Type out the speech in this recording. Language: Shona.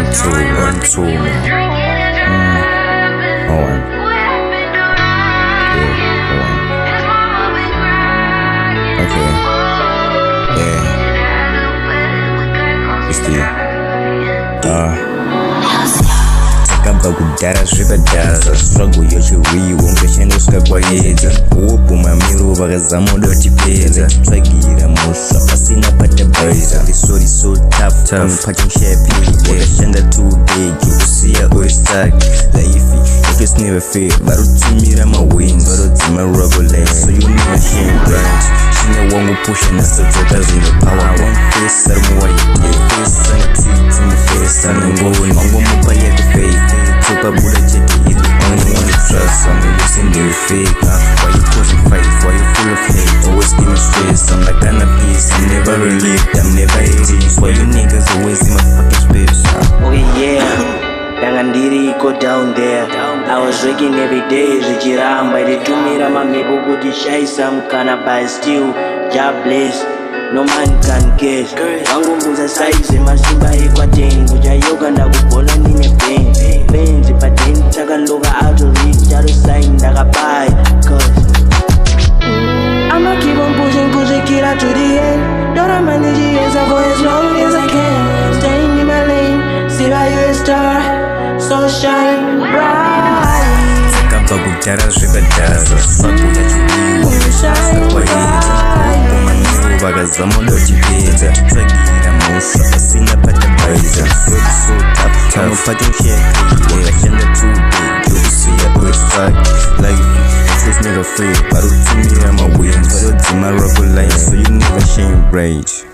VARINDITSOMA. On. Yeah, on. Okay. Yeah. It's the TAKABVA KUDHARA ZVIRIPADHAZA struggle yochiriwo ngechandosvika KWAYEDXA HOBHO MAMERO VAKAZAMA kutipedza TATSVAGIRA MHOSVA PASINA PATABHAIZA This so tough PACHO WAKASHANDA today YOKUSIYA stuck life it's never fair VARKUTUMIRA MAWINDS VADA RAKO so you never shame right SHINGA WANGU pushing us to talk in the power one face sarmuwaye face and tweet in the face and going MANGU mobile the faith Super Buddha cheti is the only one to trust I'm losing the fake why you causing fight why you full of hate always give me stress I'm like cannabis I'm never relieved I'm never easy why you niggas always in my fucking space oh yeah Dangandiri go down there I was drinking every day Zvichiramba Vaitumira mamhepo kuti shaisa mukana still God bless no man can guess Wangumbuza size masimba ekwaten Kuchayoka ndakubhola ndine Benzi pateni takaloka out of reach Charo sign ndakabai Cause I'ma keep on pushing it out to the end Don't manage it for as long as I can Staying in my lane See by you a star So shine bright TAKABVA KUDHARA ZVIRIPADHAZA struggle yochiriwo ngechandosvika KWAYEDXA HOBHO MAMERO VAKAZAMA kutipedza TATSVAGIRA MHOSVA PASINA PATABHAIZA so tough PACHO WAKASHANDA today YOKUSIYA stuck life it's never fair VARKUTUMIRA MAWINDS VADA RAKO so you never shame right